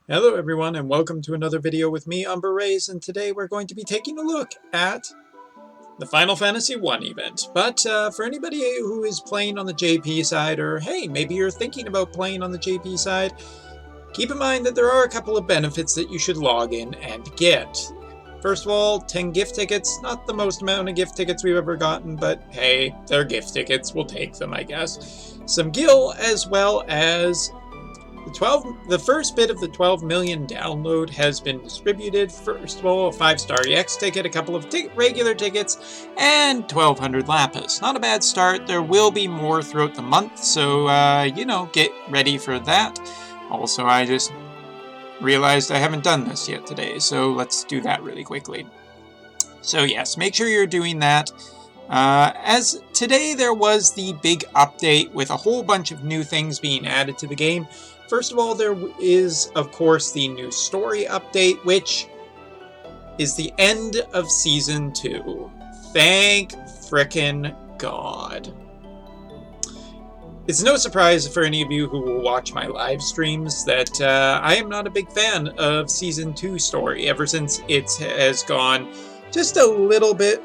Hello everyone and welcome to another video with me, Umber, and today we're going to be taking a look at the Final Fantasy 1 event. But for anybody who is playing on the JP side, or hey, maybe you're thinking about playing on the JP side, keep in mind that there are a couple of benefits that you should log in and get. First of all, 10 gift tickets, not the most amount of gift tickets we've ever gotten, but hey, they're gift tickets, we'll take them, I guess. Some gil, as well as the first bit of the 12 million download has been distributed. First of all, a 5-star EX ticket, a couple of regular tickets, and 1200 lapis. Not a bad start. There will be more throughout the month, so, get ready for that. Also, I just realized I haven't done this yet today, so let's do that really quickly. So yes, make sure you're doing that. As today there was the big update with a whole bunch of new things being added to the game. First of all, there is, of course, the new story update, which is the end of Season 2. Thank frickin' God. It's no surprise for any of you who will watch my live streams that I am not a big fan of Season 2 story, ever since it has gone just a little bit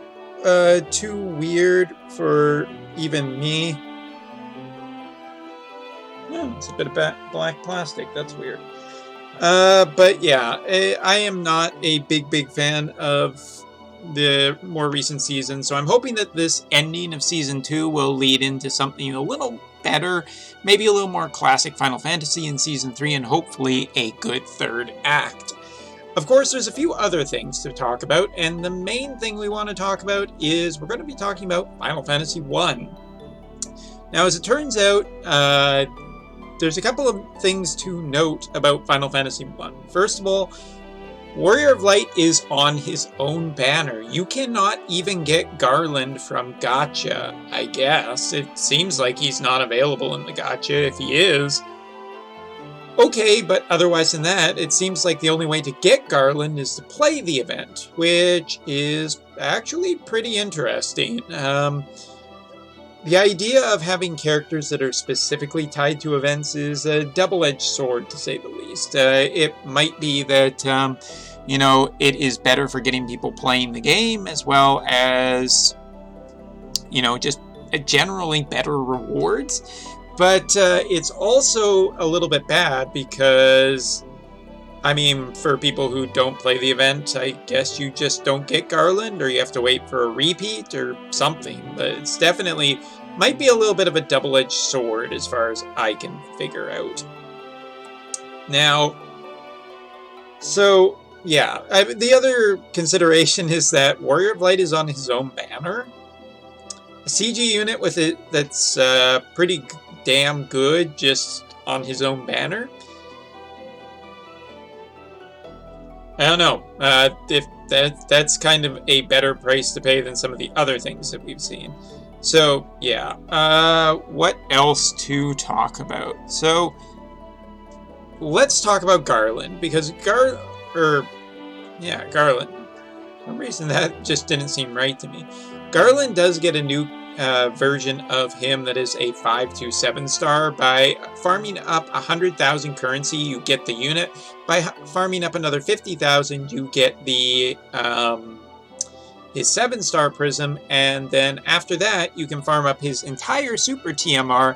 too weird for even me. It's a bit of black plastic. That's weird. But yeah, I am not a big fan of the more recent season, so I'm hoping that this ending of Season 2 will lead into something a little better, maybe a little more classic Final Fantasy in Season 3, and hopefully a good third act. Of course, there's a few other things to talk about, and the main thing we want to talk about is we're going to be talking about Final Fantasy 1. Now, as it turns out, there's a couple of things to note about Final Fantasy 1. First of all, Warrior of Light is on his own banner. You cannot even get Garland from Gacha, I guess. It seems like he's not available in the Gacha. If he is, okay, but otherwise than that, it seems like the only way to get Garland is to play the event, which is actually pretty interesting. The idea of having characters that are specifically tied to events is a double-edged sword, to say the least. It might be that, it is better for getting people playing the game, as well as, just generally better rewards. But it's also a little bit bad because, for people who don't play the event, I guess you just don't get Garland, or you have to wait for a repeat or something. But it's definitely might be a little bit of a double-edged sword as far as I can figure out. Now, so yeah, the other consideration is that Warrior of Light is on his own banner. A CG unit with it that's pretty damn good just on his own banner. I don't know if that's kind of a better price to pay than some of the other things that we've seen. So yeah, what else to talk about? So let's talk about Garland, because Garland. For some reason that just didn't seem right to me. Garland does get a new version of him that is a 5 to 7 star. By farming up 100,000 currency, you get the unit. By farming up another 50,000, you get the his 7-star prism, and then after that, you can farm up his entire super TMR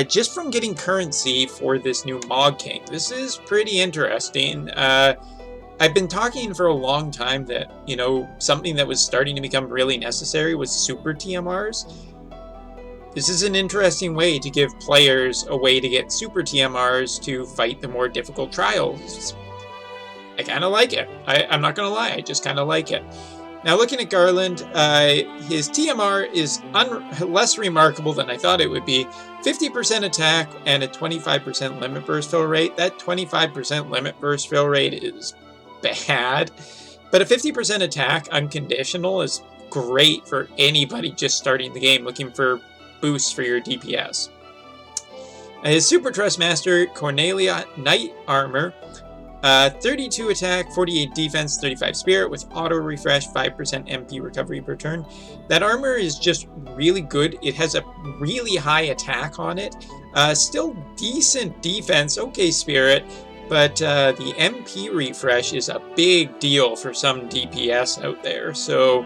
just from getting currency for this new Mog King. This is pretty interesting. I've been talking for a long time that, something that was starting to become really necessary was super TMRs. This is an interesting way to give players a way to get super TMRs to fight the more difficult trials. I kind of like it. I'm not going to lie, I just kind of like it. Now, looking at Garland, his TMR is less remarkable than I thought it would be. 50% attack and a 25% limit burst fill rate. That 25% limit burst fill rate is bad, but a 50% attack unconditional is great for anybody just starting the game looking for boosts for your DPS. His Super Trust Master, Cornelia Knight Armor, 32 attack, 48 defense, 35 spirit with auto refresh, 5% MP recovery per turn. That armor is just really good. It has a really high attack on it. Still decent defense, okay spirit, But the MP refresh is a big deal for some DPS out there, so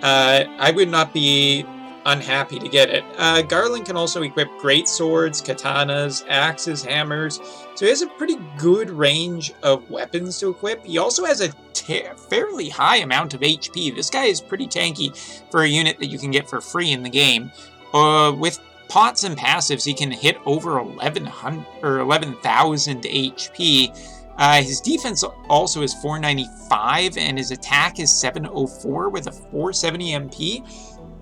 I would not be unhappy to get it. Garland can also equip great swords, katanas, axes, hammers, so he has a pretty good range of weapons to equip. He also has a fairly high amount of HP. This guy is pretty tanky for a unit that you can get for free in the game. With pots and passives, he can hit over 11,000 HP. His defense also is 495, and his attack is 704 with a 470 MP.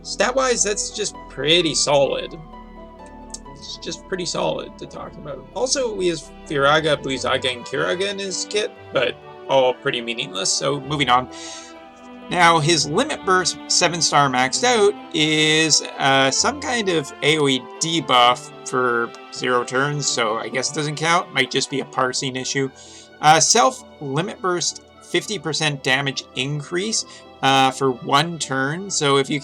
Stat-wise, that's just pretty solid. It's just pretty solid to talk about. Also, he has Firaga, Blizzaga, and Kiraga in his kit, but all pretty meaningless, so moving on. Now, his Limit Burst 7-star maxed out is some kind of AoE debuff for 0 turns, so I guess it doesn't count. Might just be a parsing issue. Self Limit Burst 50% damage increase for 1 turn, so if you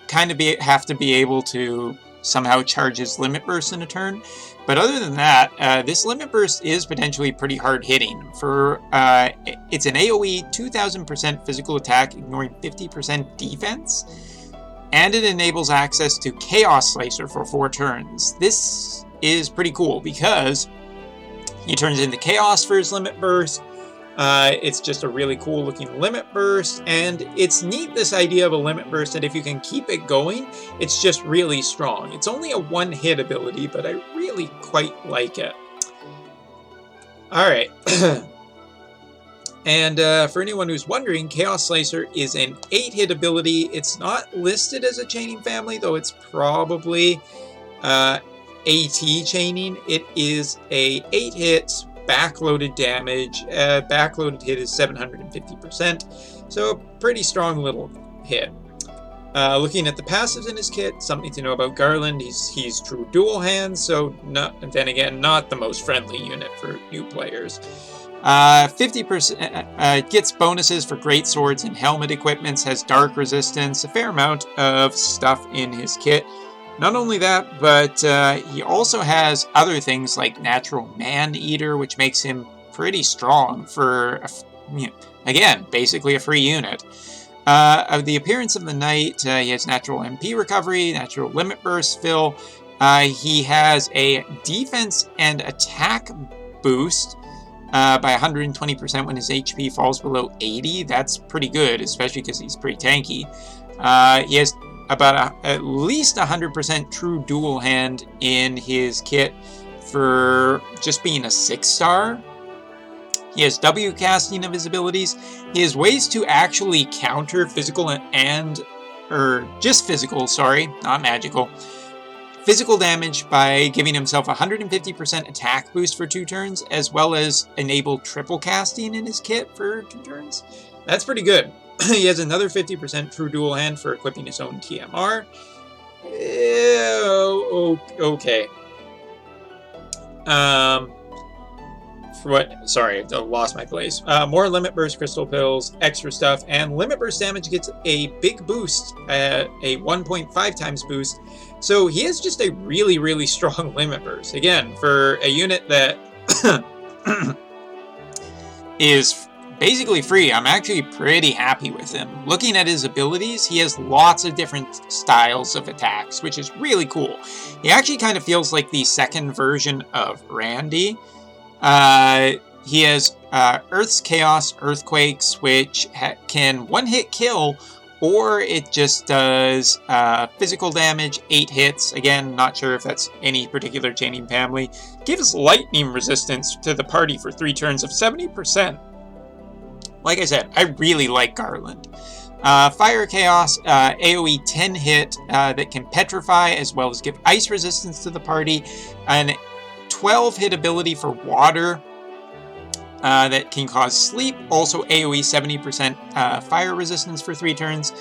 kind of have to be able to somehow charge his Limit Burst in a turn. But other than that, this Limit Burst is potentially pretty hard hitting. It's an AoE 2000% physical attack, ignoring 50% defense, and it enables access to Kaos Laser for 4 turns. This is pretty cool because he turns into Chaos for his Limit Burst. It's just a really cool looking Limit Burst, and it's neat, this idea of a Limit Burst, that if you can keep it going, it's just really strong. It's only a 1-hit ability, but I really quite like it. Alright. And for anyone who's wondering, Kaos Laser is an 8-hit ability. It's not listed as a chaining family, though it's probably AT chaining. It is a 8-hit backloaded damage. Backloaded hit is 750%, so a pretty strong little hit. Looking at the passives in his kit, something to know about Garland: he's true dual hand, so then again, not the most friendly unit for new players. 50% gets bonuses for great swords and helmet equipments, has dark resistance, a fair amount of stuff in his kit. Not only that, but he also has other things like Natural Man-Eater, which makes him pretty strong for, again, basically a free unit. Of the appearance of the knight, he has Natural MP Recovery, Natural Limit Burst Fill. He has a defense and attack boost by 120% when his HP falls below 80. That's pretty good, especially because he's pretty tanky. He has about at least 100% true dual hand in his kit for just being a 6-star. He has W casting of his abilities. He has ways to actually counter physical not magical. Physical damage by giving himself 150% attack boost for 2 turns, as well as enable triple casting in his kit for 2 turns. That's pretty good. He has another 50% true dual hand for equipping his own TMR. Okay. Sorry, I lost my place. More Limit Burst Crystal Pills, extra stuff, and Limit Burst damage gets a big boost, a 1.5 times boost. So he has just a really, really strong Limit Burst. Again, for a unit that is basically free, I'm actually pretty happy with him. Looking at his abilities, he has lots of different styles of attacks, which is really cool. He actually kind of feels like the second version of Randy. He has Earth's Chaos Earthquakes, which can 1-hit kill, or it just does physical damage, 8 hits. Again, not sure if that's any particular chaining family. Gives lightning resistance to the party for 3 turns of 70%. Like I said, I really like Garland. Fire Chaos, AoE 10 hit that can petrify, as well as give ice resistance to the party. An 12 hit ability for water that can cause sleep. Also AoE 70% fire resistance for 3 turns.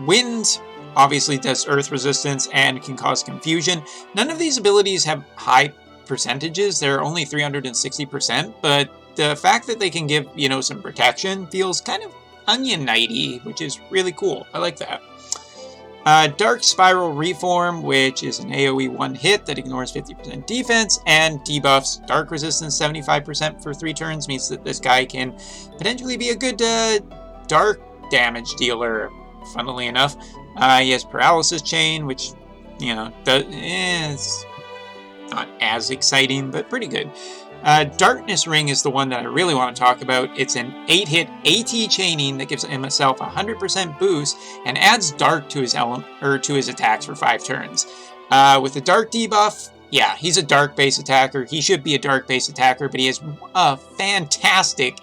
Wind obviously does earth resistance and can cause confusion. None of these abilities have high percentages. They're only 360%, but the fact that they can give, some protection feels kind of Onion Knighty, which is really cool. I like that. Dark Spiral Reform, which is an AoE 1 hit that ignores 50% defense and debuffs Dark Resistance 75% for 3 turns, means that this guy can potentially be a good dark damage dealer, funnily enough. He has Paralysis Chain, which, you know, is not as exciting, but pretty good. Darkness Ring is the one that I really want to talk about. It's an 8-hit AT chaining that gives himself 100% boost and adds Dark to his to his attacks for 5 turns. With the Dark debuff, yeah, he's a Dark base attacker. He should be a Dark base attacker, but he has a fantastic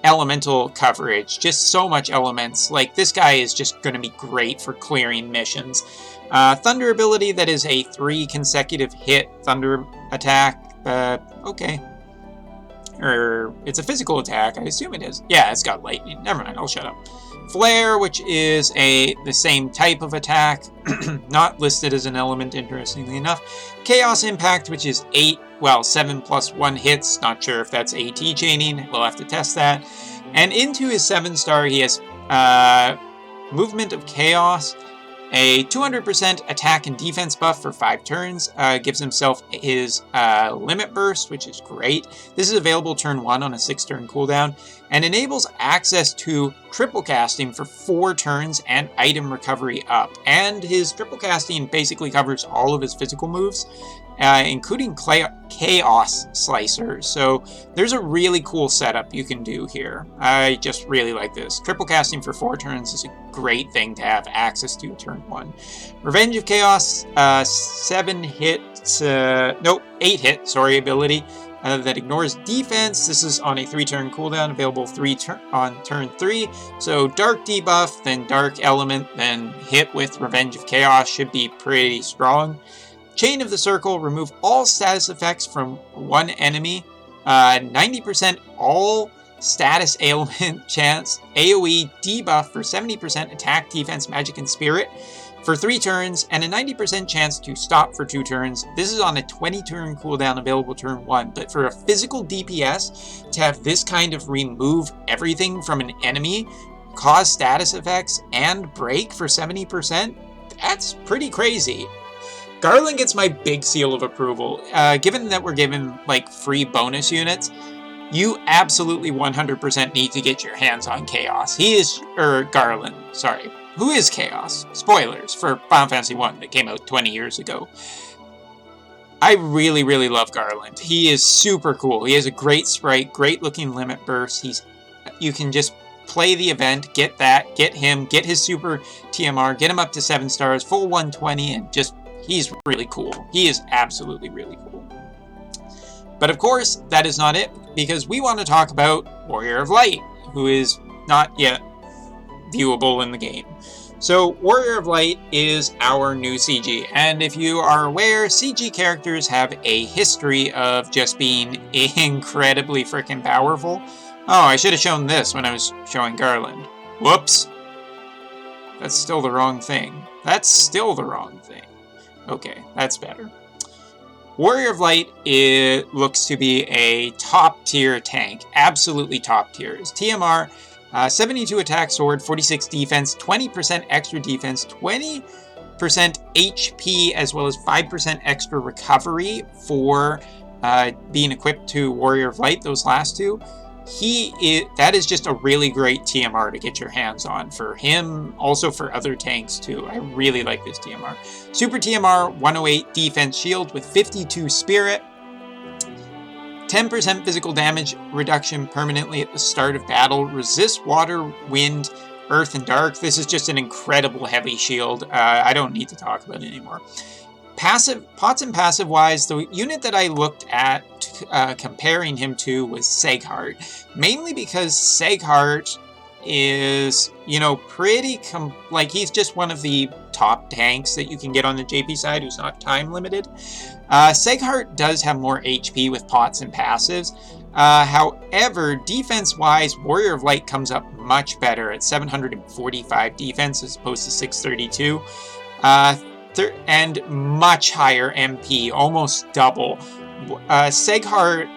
elemental coverage. Just so much elements. Like, this guy is just going to be great for clearing missions. Thunder ability, that is a 3 consecutive hit Thunder attack. Okay. Or it's a physical attack, I assume it is. Yeah, it's got lightning. Never mind, I'll shut up. Flare, which is the same type of attack, not listed as an element, interestingly enough. Chaos Impact, which is 7 plus 1 hits. Not sure if that's AT chaining. We'll have to test that. And into his 7-star, he has Movement of Chaos, a 200% attack and defense buff for 5 turns, gives himself his Limit Burst, which is great. This is available turn 1 on a 6-turn cooldown, and enables access to triple casting for 4 turns and item recovery up. And his triple casting basically covers all of his physical moves, including Kaos Laser. So there's a really cool setup you can do here. I just really like this. Triple casting for 4 turns is a great thing to have access to turn 1. Revenge of Chaos, 8-hit, ability that ignores defense. This is on a 3-turn cooldown, available on turn 3. So Dark debuff, then Dark element, then hit with Revenge of Chaos should be pretty strong. Chain of the Circle, remove all status effects from one enemy. 90% all status ailment chance. AoE debuff for 70% attack, defense, magic, and spirit for 3 turns, and a 90% chance to stop for 2 turns. This is on a 20-turn cooldown, available turn 1. But for a physical DPS, to have this kind of remove everything from an enemy, cause status effects, and break for 70%, that's pretty crazy. Garland gets my big seal of approval. Given that we're given, like, free bonus units, you absolutely 100% need to get your hands on Chaos. Garland, sorry. Who is Chaos? Spoilers for Final Fantasy 1 that came out 20 years ago. I really, really love Garland. He is super cool. He has a great sprite, great looking limit burst. You can just play the event, get that, get him, get his super TMR, get him up to 7 stars, full 120, and just, he's really cool. He is absolutely really cool. But of course, that is not it, because we want to talk about Warrior of Light, who is not yet viewable in the game. So Warrior of Light is our new CG, and if you are aware, CG characters have a history of just being incredibly freaking powerful. Oh, I should have shown this when I was showing Garland. Whoops. That's still the wrong thing. Okay, that's better. Warrior of Light, it looks to be a top-tier tank. Absolutely top-tier. His TMR, 72 attack sword, 46 defense, 20% extra defense, 20% HP, as well as 5% extra recovery for being equipped to Warrior of Light, those last two. That is just a really great TMR to get your hands on for him, also for other tanks too. I really like this TMR. Super TMR, 108 defense shield with 52 spirit, 10% physical damage reduction permanently at the start of battle, resist water, wind, earth, and dark. This is just an incredible heavy shield. I don't need to talk about it anymore. Pots and passive wise, the unit that I looked at comparing him to was Seghart, mainly because Seghart is, pretty he's just one of the top tanks that you can get on the JP side who's not time limited. Seghart does have more HP with pots and passives. However, defense wise, Warrior of Light comes up much better at 745 defense as opposed to 632. And much higher MP, almost double. Seghart,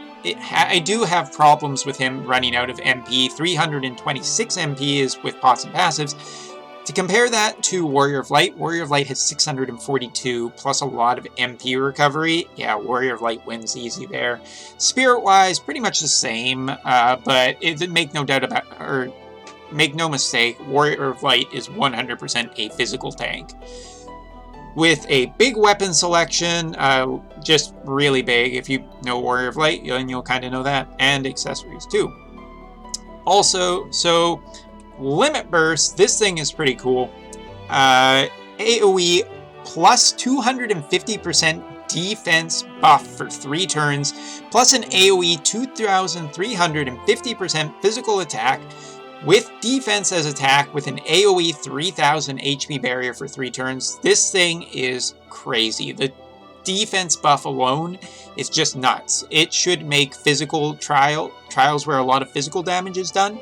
I do have problems with him running out of MP. 326 MP is with pots and passives. To compare that to Warrior of Light has 642 plus a lot of MP recovery. Yeah, Warrior of Light wins easy there. Spirit-wise, pretty much the same, but make no mistake, Warrior of Light is 100% a physical tank. With a big weapon selection, just really big. If you know Warrior of Light, then you'll kind of know that, and accessories too. Also, so Limit Burst, this thing is pretty cool. AoE plus 250% defense buff for 3 turns, plus an AoE 2,350% physical attack, with defense as attack, with an AoE 3,000 HP barrier for 3 turns. This thing is crazy. The defense buff alone is just nuts. It should make physical trials where a lot of physical damage is done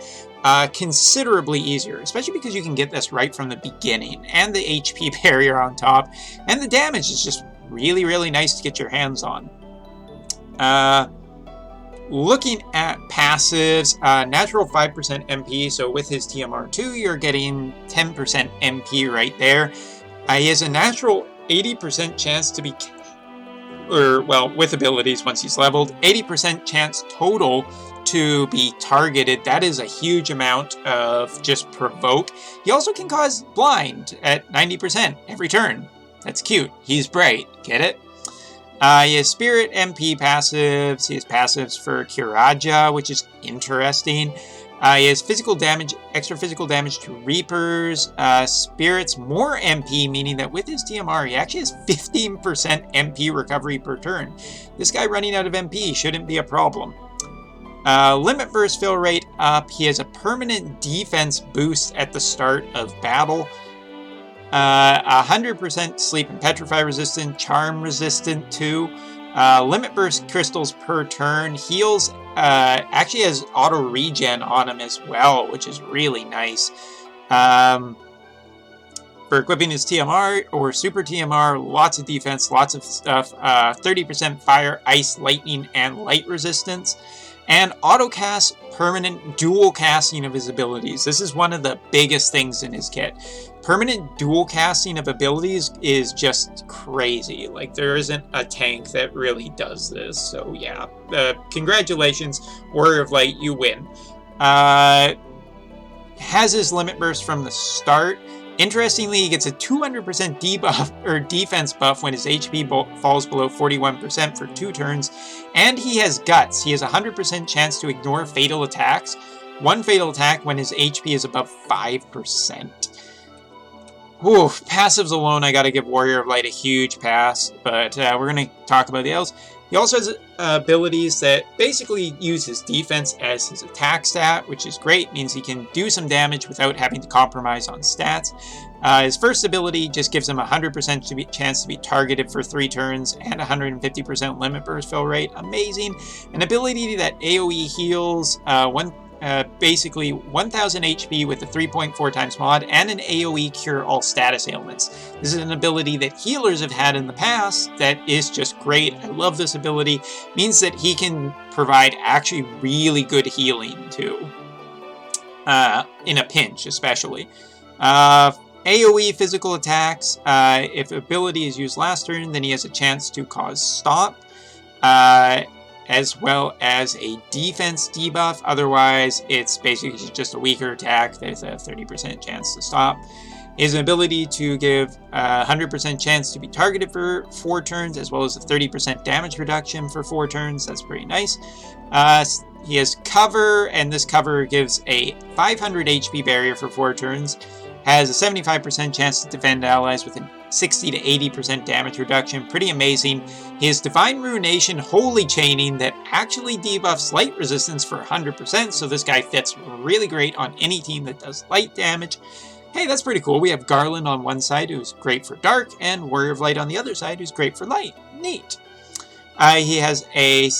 considerably easier, especially because you can get this right from the beginning, and the HP barrier on top, and the damage is just really, really nice to get your hands on. Looking at passives, natural 5% MP, so with his TMR2, you're getting 10% MP right there. He has a natural 80% chance to be, with abilities once he's leveled, 80% chance total to be targeted. That is a huge amount of just provoke. He also can cause blind at 90% every turn. That's cute. He's bright. Get it? He has Spirit MP passives. He has passives for Kiraja, which is interesting. He has physical damage, extra physical damage to Reapers. Spirits more MP, meaning that with his TMR, he actually has 15% MP recovery per turn. This guy running out of MP shouldn't be a problem. Limit Burst fill rate up. He has a permanent defense boost at the start of battle. 100% sleep and petrify resistant, charm resistant too. Limit Burst crystals per turn. Heals actually has auto regen on him as well, which is really nice. For equipping his TMR or Super TMR, lots of defense, lots of stuff. 30% fire, ice, lightning, and light resistance. And auto-cast permanent dual casting of his abilities. This is one of the biggest things in his kit. Permanent dual casting of abilities is just crazy. Like, there isn't a tank that really does this. So yeah, congratulations, Warrior of Light, you win. Has his Limit Burst from the start. Interestingly, he gets a 200% debuff or defense buff when his HP falls below 41% for 2 turns, and he has Guts. He has a 100% chance to ignore fatal attacks. 1 fatal attack when his HP is above 5%. Ooh, passives alone, I gotta give Warrior of Light a huge pass, but we're gonna talk about the else. He also has abilities that basically use his defense as his attack stat, which is great. Means he can do some damage without having to compromise on stats. His first ability just gives him a 100% chance to be targeted for 3 turns and 150% limit burst fill rate. Amazing. An ability that AoE heals basically 1000 HP with a 3.4 times mod and an AoE cure all status ailments. This is an ability that healers have had in the past that is just great. I love this ability. Means that he can provide actually really good healing too. In a pinch especially. AoE physical attacks. If ability is used last turn, then he has a chance to cause stop. As well as a defense debuff. Otherwise, it's basically just a weaker attack. There's a 30% chance to stop. His ability to give a 100% chance to be targeted for 4 turns, as well as a 30% damage reduction for 4 turns. That's pretty nice. He has cover, and this cover gives a 500 HP barrier for 4 turns. Has a 75% chance to defend allies with a 60 to 80% damage reduction. Pretty amazing. His Divine Ruination Holy Chaining that actually debuffs light resistance for 100%, so this guy fits really great on any team that does light damage. Hey, that's pretty cool. We have Garland on one side, who's great for dark, and Warrior of Light on the other side, who's great for light. Neat. He has a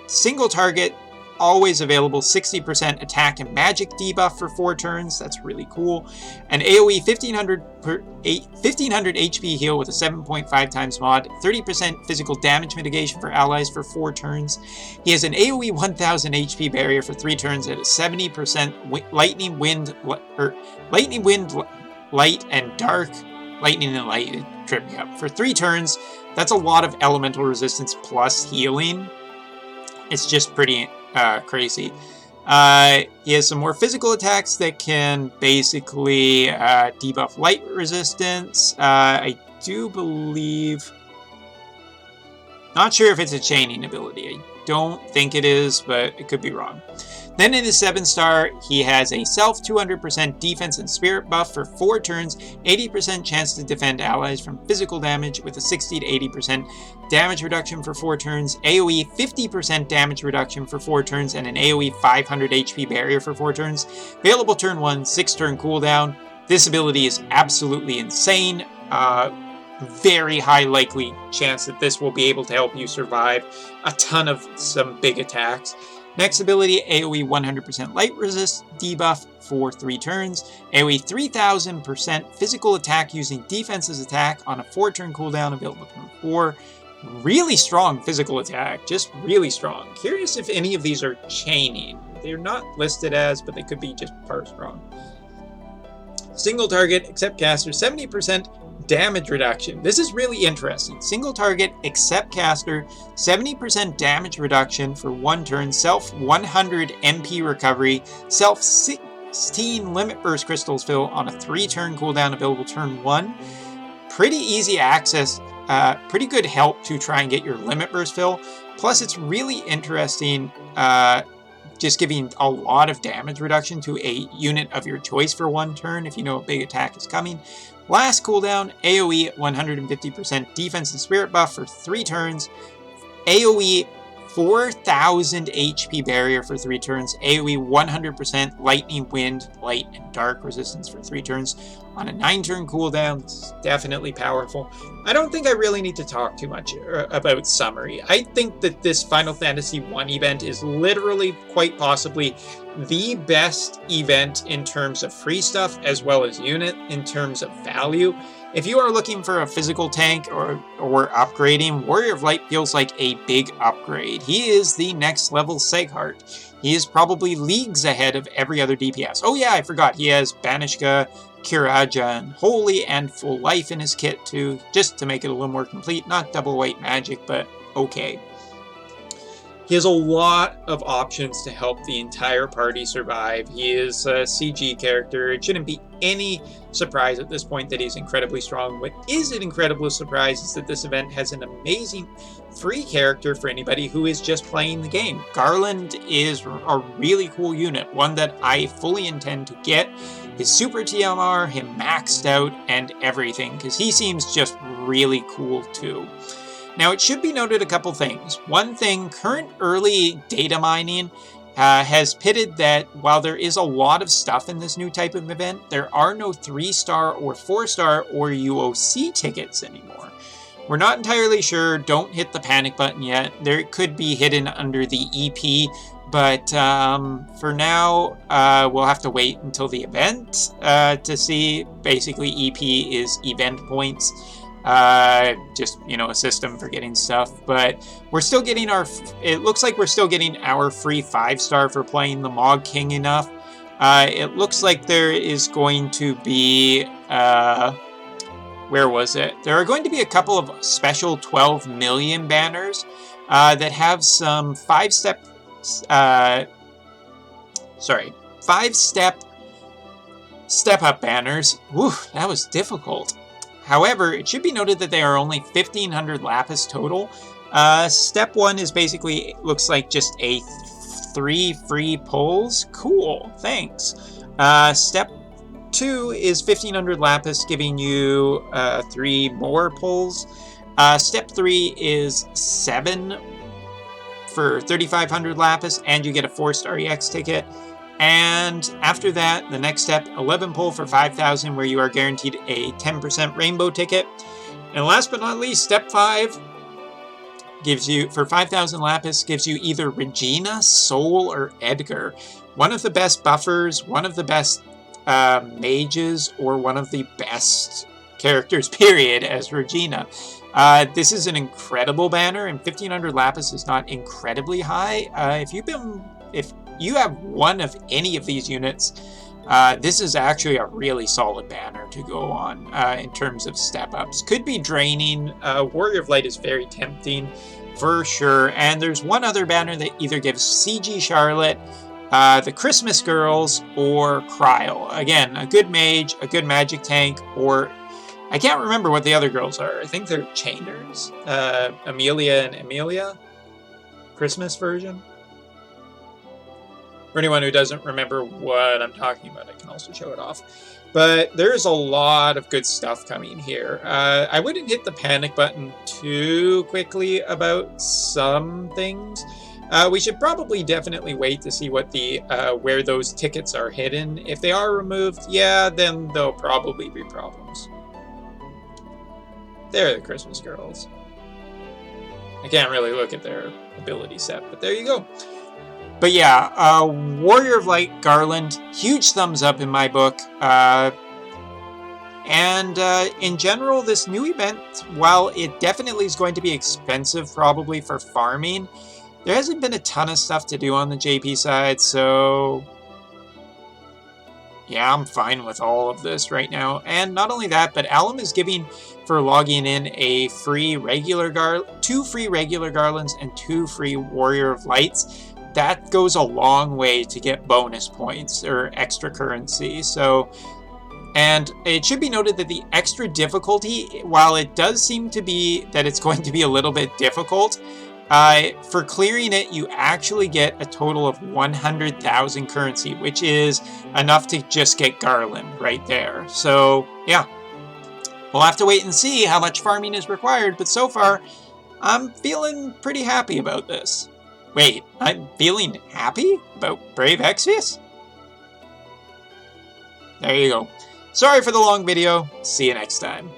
single target always available 60% attack and magic debuff for 4 turns. That's really cool. An AoE 1500 HP heal with a 7.5 times mod, 30% physical damage mitigation for allies for 4 turns. He has an AoE 1000 HP barrier for 3 turns at a 70% lightning, wind, light, and dark. Lightning and light, it tripped me up. For 3 turns, that's a lot of elemental resistance plus healing. It's just pretty crazy. He has some more physical attacks that can basically debuff light resistance. I do believe... Not sure if it's a chaining ability. I don't think it is, but it could be wrong. Then in his 7-star, he has a self 200% defense and spirit buff for 4 turns, 80% chance to defend allies from physical damage with a 60 to 80% damage reduction for 4 turns, AoE 50% damage reduction for 4 turns, and an AoE 500 HP barrier for 4 turns. Available turn 1, 6-turn cooldown. This ability is absolutely insane. Very high likely chance that this will be able to help you survive a ton of some big attacks. Next ability, AoE 100% light resist debuff for 3 turns. AoE 3000% physical attack using defense's attack on a 4-turn cooldown, available turn 4. Really strong physical attack, just really strong. Curious if any of these are chaining. They're not listed as, but they could be just part strong. Single target, except caster, 70% damage reduction. This is really interesting. Single target, except caster, 70% damage reduction for 1 turn, self 100 MP recovery, self 16 limit burst crystals fill on a 3-turn cooldown, available turn 1. Pretty easy access, pretty good help to try and get your limit burst fill. Plus it's really interesting, just giving a lot of damage reduction to a unit of your choice for 1 turn if you know a big attack is coming. Last cooldown, AoE 150% defense and spirit buff for 3 turns, AoE 4000 HP barrier for 3 turns, AoE 100% lightning, wind, light, and dark resistance for 3 turns on a 9-turn cooldown. This is definitely powerful. I don't think I really need to talk too much about summary. I think that this Final Fantasy I event is literally, quite possibly, the best event in terms of free stuff as well as unit in terms of value. If you are looking for a physical tank or upgrading, Warrior of Light feels like a big upgrade. He is the next level Seghart. He is probably leagues ahead of every other DPS. Oh yeah, I forgot. He has Banishka, Kiraja, and Holy, and Full Life in his kit too, just to make it a little more complete. Not double white magic, but okay. He has a lot of options to help the entire party survive. He is a CG character. It shouldn't be any surprise at this point that he's incredibly strong. What is an incredible surprise is that this event has an amazing free character for anybody who is just playing the game. Garland is a really cool unit, one that I fully intend to get. His super TMR, him maxed out, and everything, because he seems just really cool too. Now, it should be noted a couple things. One thing, current early data mining has pitted that while there is a lot of stuff in this new type of event, there are no 3-star or 4-star or UOC tickets anymore. We're not entirely sure. Don't hit the panic button yet. There could be hidden under the EP, but for now, we'll have to wait until the event to see. Basically, EP is event points. Just, you know, a system for getting stuff, but we're still getting it looks like we're still getting our free 5-star for playing the Mog King enough. It looks like there is going to be, where was it? There are going to be a couple of special 12 million banners, that have some 5-step step-up banners. Whew, that was difficult. However, it should be noted that they are only 1,500 lapis total. Step 1 is basically, looks like just a 3 free pulls. Cool, thanks. Step 2 is 1,500 lapis, giving you 3 more pulls. Step 3 is 7 for 3,500 lapis, and you get a 4-star EX ticket. And after that, the next step, 11 pull for 5,000, where you are guaranteed a 10% rainbow ticket. And last but not least, step 5 gives you, for 5,000 Lapis, gives you either Regina, Soul, or Edgar. One of the best buffers, one of the best mages, or one of the best characters, period, as Regina. This is an incredible banner, and 1,500 Lapis is not incredibly high. If you have one of any of these units, this is actually a really solid banner to go on in terms of step-ups. Could be draining. Warrior of Light is very tempting, for sure. And there's one other banner that either gives CG Charlotte, the Christmas Girls, or Cryo. Again, a good mage, a good magic tank, or... I can't remember what the other girls are. I think they're Chainers. Amelia and Amelia? Christmas version? For anyone who doesn't remember what I'm talking about, I can also show it off. But there's a lot of good stuff coming here. I wouldn't hit the panic button too quickly about some things. We should probably definitely wait to see what the where those tickets are hidden. If they are removed, yeah, then there'll probably be problems. They're the Christmas Girls. I can't really look at their ability set, but there you go. But yeah, Warrior of Light, Garland, huge thumbs up in my book. And in general, this new event, while it definitely is going to be expensive probably for farming, there hasn't been a ton of stuff to do on the JP side, so... yeah, I'm fine with all of this right now. And not only that, but Alum is giving, for logging in, a free regular two free regular Garlands and 2 free Warrior of Lights. That goes a long way to get bonus points or extra currency. So, and it should be noted that the extra difficulty, while it does seem to be that it's going to be a little bit difficult, for clearing it, you actually get a total of 100,000 currency, which is enough to just get Garland right there. So, yeah. We'll have to wait and see how much farming is required, but so far, I'm feeling pretty happy about this. Wait, I'm feeling happy about Brave Exvius? There you go. Sorry for the long video. See you next time.